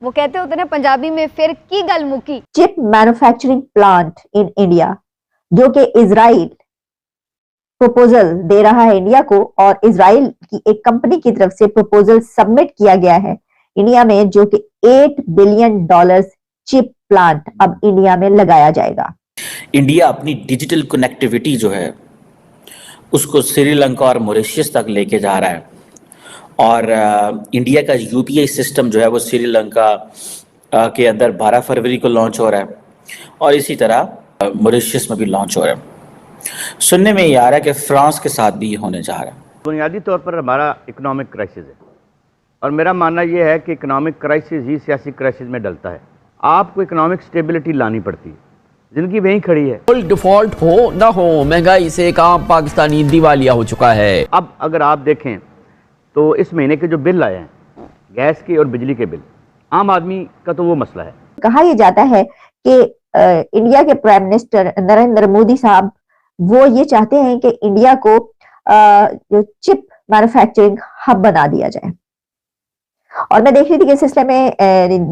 वो कहते होते ना पंजाबी में, फिर की गल मुकी। Chip manufacturing plant in India, जो कि इजराइल प्रपोजल दे रहा है इंडिया को, और इजराइल की एक कंपनी की तरफ से प्रपोजल सबमिट किया गया है इंडिया में, जो कि $8 बिलियन चिप प्लांट अब इंडिया में लगाया जाएगा। इंडिया अपनी डिजिटल कनेक्टिविटी जो है उसको श्रीलंका और मॉरिशस तक लेके जा रहा है, और इंडिया का यूपीआई सिस्टम जो है वो श्रीलंका के अंदर 12 फरवरी को लॉन्च हो रहा है, और इसी तरह मॉरिशस में भी लॉन्च हो रहा है। सुनने में ये आ रहा है कि फ्रांस के साथ भी ये होने जा रहा है। बुनियादी तौर पर हमारा इकोनॉमिक क्राइसिस है, और मेरा मानना ये है कि इकोनॉमिक क्राइसिस ही सियासी क्राइसिस में डलता है। आपको इकोनॉमिक स्टेबिलिटी लानी पड़ती है, जिंदगी वहीं खड़ी है। डिफॉल्ट हो ना हो, महंगाई से एक आम पाकिस्तानी दिवालिया हो चुका है। अब अगर आप देखें तो इस महीने के जो बिल आए हैं, गैस के और बिजली के बिल, आम आदमी का तो वो मसला है। कहा यह जाता है कि इंडिया के प्राइम मिनिस्टर नरेंद्र मोदी साहब वो ये चाहते हैं कि इंडिया को चिप मैन्युफैक्चरिंग हब बना दिया जाए। और मैं देख रही थी कि इस सिलसिले में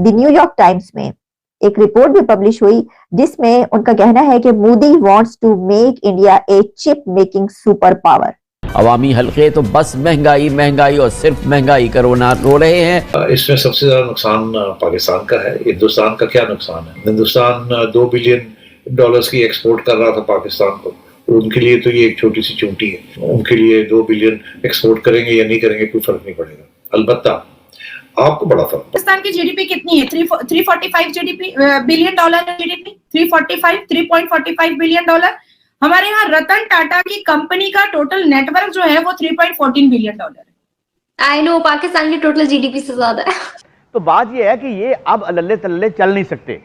द न्यूयॉर्क टाइम्स में एक रिपोर्ट भी पब्लिश हुई, जिसमें उनका कहना है कि Modi wants to make India a chip making super power. अवामी हल्के तो बस महंगाई महंगाई और सिर्फ महंगाई का रो रहे हैं। इसमें सबसे ज्यादा नुकसान पाकिस्तान का है। हिंदुस्तान का क्या नुकसान है? हिंदुस्तान $2 बिलियन की एक्सपोर्ट कर रहा था पाकिस्तान को, उनके लिए तो ये एक छोटी सी चूंटी है। उनके लिए 2 बिलियन एक्सपोर्ट करेंगे या नहीं करेंगे कोई फर्क नहीं पड़ेगा। अलबत्ता आपको बड़ा फर्क। पाकिस्तान की जीडीपी कितनी है? 345 billion dollar GDP, 3.45 billion dollar. हमारे यहाँ रतन टाटा की कंपनी का टोटल नेटवर्क जो है वो 3.14 बिलियन डॉलर है। आई नो, पाकिस्तान की टोटल जीडीपी से ज्यादा है। तो बात ये है कि ये अब अल्ले तल्ले चल नहीं सकते।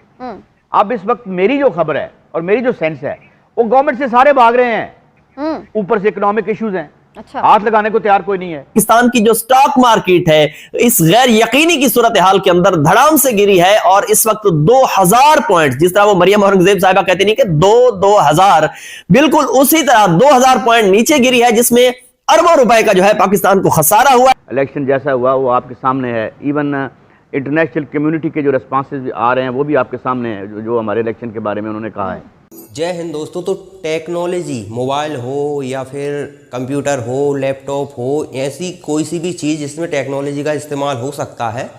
अब इस वक्त मेरी जो खबर है और मेरी जो सेंस है, वो गवर्नमेंट से सारे भाग रहे हैं। ऊपर से इकोनॉमिक इश्यूज हैं, अच्छा, हाथ लगाने को तैयार कोई नहीं है। पाकिस्तान की जो स्टॉक मार्केट है इस गैर यकीनी की सूरत हाल के अंदर धड़ाम से गिरी है, और इस वक्त 2000 पॉइंट, जिस तरह वो मरियम औरंगजेब साहिबा कहते नहीं कि 2000, बिल्कुल उसी तरह 2000 पॉइंट नीचे गिरी है, जिसमें अरबों रुपए का जो है पाकिस्तान को खसारा हुआ। इलेक्शन जैसा हुआ वो आपके सामने है। इवन इंटरनेशनल कम्युनिटी के जो रिस्पॉन्सेज आ रहे हैं वो भी आपके सामने है, जो हमारे इलेक्शन के बारे में उन्होंने कहा है। जय हिंद दोस्तों। तो टेक्नोलॉजी, मोबाइल हो या फिर कंप्यूटर हो, लैपटॉप हो, ऐसी कोई सी भी चीज़ जिसमें टेक्नोलॉजी का इस्तेमाल हो सकता है,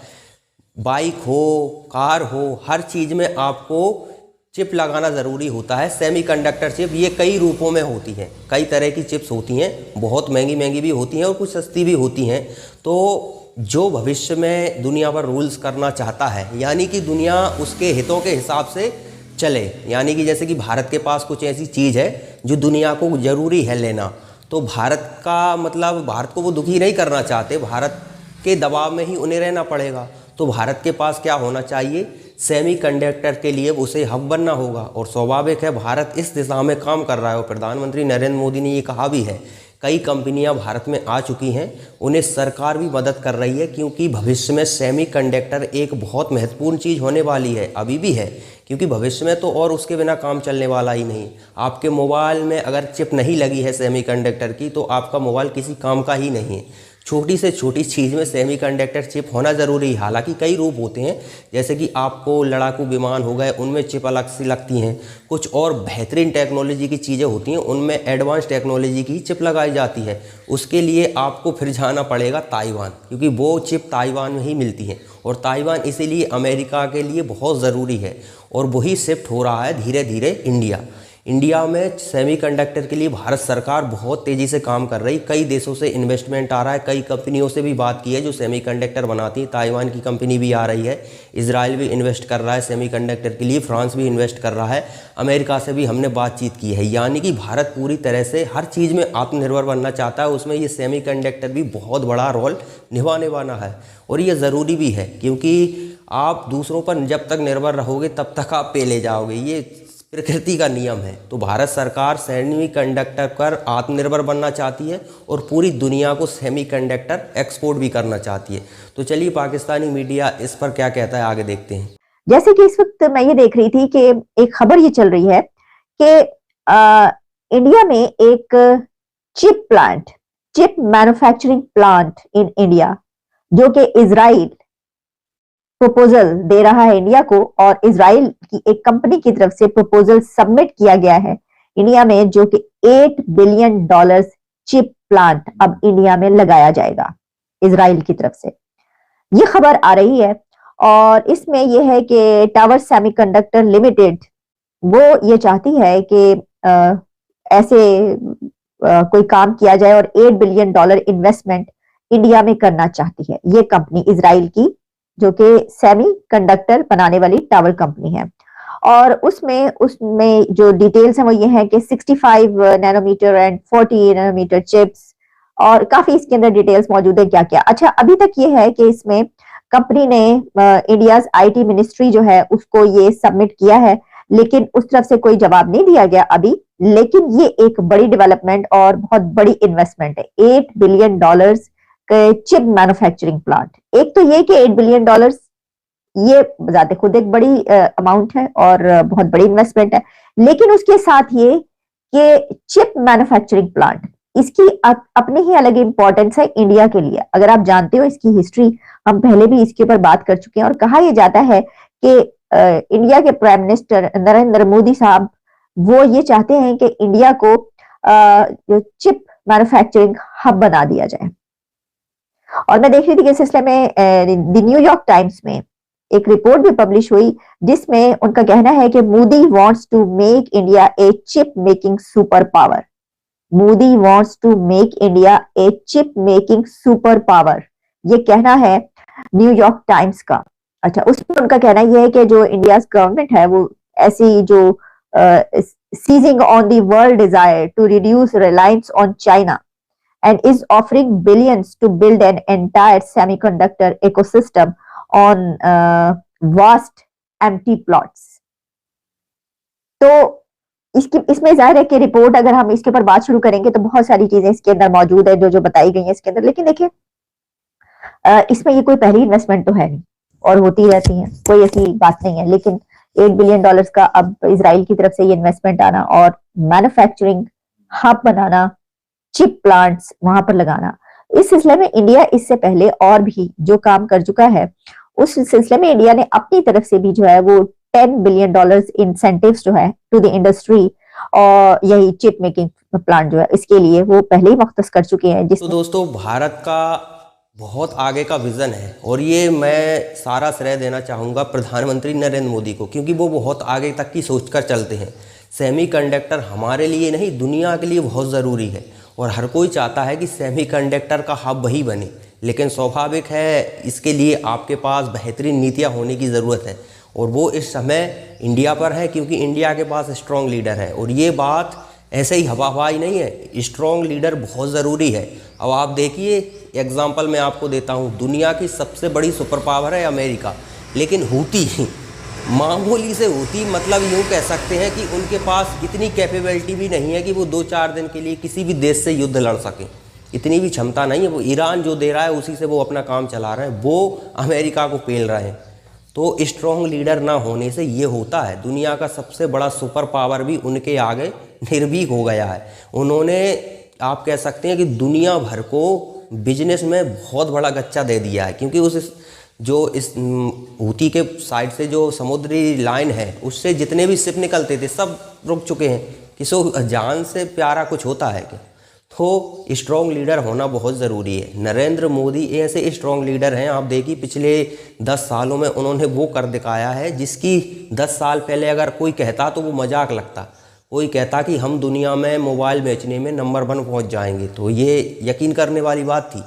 बाइक हो, कार हो, हर चीज़ में आपको चिप लगाना ज़रूरी होता है। सेमीकंडक्टर चिप, ये कई रूपों में होती हैं, कई तरह की चिप्स होती हैं, बहुत महंगी महंगी भी होती हैं और कुछ सस्ती भी होती हैं। तो जो भविष्य में दुनिया पर रूल्स करना चाहता है, यानी कि दुनिया उसके हितों के हिसाब से चले, यानी कि जैसे कि भारत के पास कुछ ऐसी चीज़ है जो दुनिया को ज़रूरी है लेना, तो भारत का मतलब भारत को वो दुखी नहीं करना चाहते, भारत के दबाव में ही उन्हें रहना पड़ेगा। तो भारत के पास क्या होना चाहिए? सेमीकंडक्टर के लिए उसे हब बनना होगा, और स्वाभाविक है भारत इस दिशा में काम कर रहा है, और प्रधानमंत्री नरेंद्र मोदी ने ये कहा भी है। कई कंपनियां भारत में आ चुकी हैं, उन्हें सरकार भी मदद कर रही है, क्योंकि भविष्य में सेमीकंडक्टर एक बहुत महत्वपूर्ण चीज़ होने वाली है, अभी भी है, क्योंकि भविष्य में तो और उसके बिना काम चलने वाला ही नहीं। आपके मोबाइल में अगर चिप नहीं लगी है सेमीकंडक्टर की, तो आपका मोबाइल किसी काम का ही नहीं है। छोटी से छोटी चीज़ में सेमीकंडक्टर चिप होना ज़रूरी है। हालांकि कई रूप होते हैं, जैसे कि आपको लड़ाकू विमान हो गए, उनमें चिप अलग से लगती हैं। कुछ और बेहतरीन टेक्नोलॉजी की चीज़ें होती हैं, उनमें एडवांस टेक्नोलॉजी की चिप लगाई जाती है। उसके लिए आपको फिर जाना पड़ेगा ताइवान, क्योंकि वो चिप ताइवान में ही मिलती है, और ताइवान इसीलिए अमेरिका के लिए बहुत ज़रूरी है, और वही शिफ्ट हो रहा है धीरे धीरे इंडिया में। सेमीकंडक्टर के लिए भारत सरकार बहुत तेज़ी से काम कर रही, कई देशों से इन्वेस्टमेंट आ रहा है, कई कंपनियों से भी बात की है जो सेमीकंडक्टर बनाती है। ताइवान की कंपनी भी आ रही है, इजराइल भी इन्वेस्ट कर रहा है सेमीकंडक्टर के लिए, फ्रांस भी इन्वेस्ट कर रहा है, अमेरिका से भी हमने बातचीत की है। यानी कि भारत पूरी तरह से हर चीज़ में आत्मनिर्भर बनना चाहता है, उसमें ये सेमीकंडक्टर भी बहुत बड़ा रोल निभाने वाला है, और ये ज़रूरी भी है, क्योंकि आप दूसरों पर जब तक निर्भर रहोगे तब तक आप पेले जाओगे, ये प्रकृति का नियम है। तो भारत सरकार सेमीकंडक्टर पर आत्मनिर्भर बनना चाहती है, और पूरी दुनिया को सेमीकंडक्टर एक्सपोर्ट भी करना चाहती है। तो चलिए पाकिस्तानी मीडिया इस पर क्या कहता है, आगे देखते हैं। जैसे कि इस वक्त मैं ये देख रही थी कि एक खबर ये चल रही है कि इंडिया में एक chip manufacturing plant in India, जो कि इजराइल प्रपोजल दे रहा है इंडिया को, और इजराइल की एक कंपनी की तरफ से प्रपोजल सबमिट किया गया है इंडिया में, जो कि $8 बिलियन चिप प्लांट अब इंडिया में लगाया जाएगा इजराइल की तरफ से। ये खबर आ रही है, और इसमें यह है कि टावर सेमीकंडक्टर लिमिटेड वो ये चाहती है कि ऐसे कोई काम किया जाए, और $8 बिलियन इन्वेस्टमेंट इंडिया में करना चाहती है ये कंपनी इजराइल की, जो कि सेमी कंडक्टर बनाने वाली टावर कंपनी है। और उसमें जो डिटेल्स हैं वो ये है कि 65 नैनोमीटर एंड 40 नैनोमीटर चिप्स, और काफी इसके अंदर डिटेल्स मौजूद है क्या क्या। अच्छा, अभी तक ये है कि इसमें कंपनी ने इंडियाज आईटी मिनिस्ट्री जो है उसको ये सबमिट किया है, लेकिन उस तरफ से कोई जवाब नहीं दिया गया अभी। लेकिन ये एक बड़ी डेवलपमेंट और बहुत बड़ी इन्वेस्टमेंट है, $8 बिलियन के चिप मैन्युफैक्चरिंग प्लांट। एक तो ये कि $8 बिलियन ये बजाते खुद एक बड़ी अमाउंट है और बहुत बड़ी इन्वेस्टमेंट है, लेकिन उसके साथ ये कि चिप मैन्युफैक्चरिंग प्लांट, इसकी अपनी ही अलग इंपॉर्टेंस है इंडिया के लिए। अगर आप जानते हो इसकी हिस्ट्री, हम पहले भी इसके ऊपर बात कर चुके हैं, और कहा यह जाता है कि इंडिया के प्राइम मिनिस्टर नरेंद्र मोदी साहब वो ये चाहते हैं कि इंडिया को जो चिप मैन्युफैक्चरिंग हब बना दिया जाए। और मैं देख रही थी कि इस सिलसिले में द न्यूयॉर्क टाइम्स में एक रिपोर्ट भी पब्लिश हुई, जिसमें उनका कहना है कि Modi wants to make India a chip making super power. Modi wants to make India a chip making super power, ये कहना है न्यूयॉर्क टाइम्स का। अच्छा, उसमें उनका कहना यह है कि जो इंडिया गवर्नमेंट है वो ऐसी जो seizing on the world desire to reduce reliance on China and is offering billions to build an entire semiconductor ecosystem on vast empty plots। तो इसमें जाहिर है कि रिपोर्ट, अगर हम इसके ऊपर बात शुरू करेंगे तो बहुत सारी चीजें इसके अंदर मौजूद है जो बताई गई हैं इसके अंदर। लेकिन देखिए, इसमें ये कोई पहली इन्वेस्टमेंट तो है नहीं, और होती रहती है, कोई ऐसी बात नहीं है। लेकिन $8 बिलियन का अब इजराइल की तरफ से ये इन्वेस्टमेंट आना, और मैन्युफैक्चरिंग हब बनाना, चिप प्लांट्स वहां पर लगाना, इस सिलसिले में इंडिया इससे पहले और भी जो काम कर चुका है, उस सिलसिले में इंडिया ने अपनी तरफ से भी जो है वो $10 बिलियन इंसेंटिव्स जो है टू द इंडस्ट्री, और यही चिप मेकिंग प्लांट जो है इसके लिए वो पहले ही मुख्तस कर चुके हैं। तो दोस्तों, भारत का बहुत आगे का विजन है, और ये मैं सारा श्रेय देना चाहूँगा प्रधानमंत्री नरेंद्र मोदी को, क्योंकि वो बहुत आगे तक की सोचकर चलते हैं। सेमीकंडक्टर हमारे लिए नहीं, दुनिया के लिए बहुत ज़रूरी है, और हर कोई चाहता है कि सेमीकंडक्टर का हब वही बने। लेकिन स्वाभाविक है, इसके लिए आपके पास बेहतरीन नीतियाँ होने की ज़रूरत है, और वो इस समय इंडिया पर है, क्योंकि इंडिया के पास स्ट्रॉन्ग लीडर है। और ये बात ऐसे ही हवा हवाई नहीं है, स्ट्रॉन्ग लीडर बहुत ज़रूरी है। अब आप देखिए, एग्जाम्पल मैं आपको देता हूँ, दुनिया की सबसे बड़ी सुपर पावर है अमेरिका, लेकिन हूती मामूली से होती, मतलब यूँ कह सकते हैं कि उनके पास इतनी कैपेबिलिटी भी नहीं है कि वो 2-4 दिन के लिए किसी भी देश से युद्ध लड़ सकें, इतनी भी क्षमता नहीं है। वो ईरान जो दे रहा है उसी से वो अपना काम चला रहे हैं, वो अमेरिका को पेल रहे हैं। तो स्ट्रॉन्ग लीडर ना होने से ये होता है, दुनिया का सबसे बड़ा सुपर पावर भी उनके आगे निर्भीक हो गया है। उन्होंने, आप कह सकते हैं कि दुनिया भर को बिजनेस में बहुत बड़ा गच्चा दे दिया है, क्योंकि इस हूती के साइड से जो समुद्री लाइन है उससे जितने भी शिप निकलते थे सब रुक चुके हैं। किसी जान से प्यारा कुछ होता है क्या? तो स्ट्रॉन्ग लीडर होना बहुत ज़रूरी है। नरेंद्र मोदी ऐसे स्ट्रॉन्ग लीडर हैं, आप देखिए पिछले 10 सालों में उन्होंने वो कर दिखाया है जिसकी 10 साल पहले अगर कोई कहता तो वो मजाक लगता। कोई कहता कि हम दुनिया में मोबाइल बेचने में नंबर 1 पहुँच जाएंगे, तो ये यकीन करने वाली बात थी।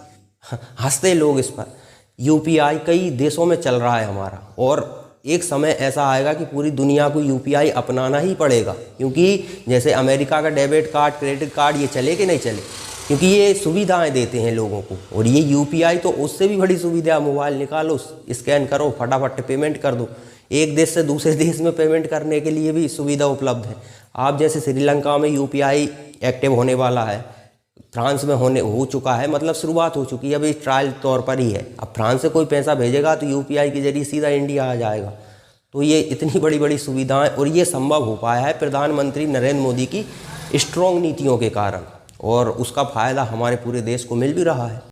हंसते लोग इस पर। यूपीआई कई देशों में चल रहा है हमारा, और एक समय ऐसा आएगा कि पूरी दुनिया को यूपीआई अपनाना ही पड़ेगा, क्योंकि जैसे अमेरिका का डेबिट कार्ड, क्रेडिट कार्ड, ये चले कि नहीं चले, क्योंकि ये सुविधाएं देते हैं लोगों को। और ये यूपीआई तो उससे भी बड़ी सुविधा, मोबाइल निकालो, स्कैन करो, फटाफट पेमेंट कर दो। एक देश से दूसरे देश में पेमेंट करने के लिए भी सुविधा उपलब्ध है। आप जैसे श्रीलंका में यूपीआई एक्टिव होने वाला है, फ्रांस में हो चुका है, मतलब शुरुआत हो चुकी है, अभी ट्रायल तौर पर ही है। अब फ्रांस से कोई पैसा भेजेगा तो यूपीआई के जरिए सीधा इंडिया आ जाएगा। तो ये इतनी बड़ी बड़ी सुविधाएं, और ये संभव हो पाया है प्रधानमंत्री नरेंद्र मोदी की स्ट्रॉन्ग नीतियों के कारण, और उसका फ़ायदा हमारे पूरे देश को मिल भी रहा है।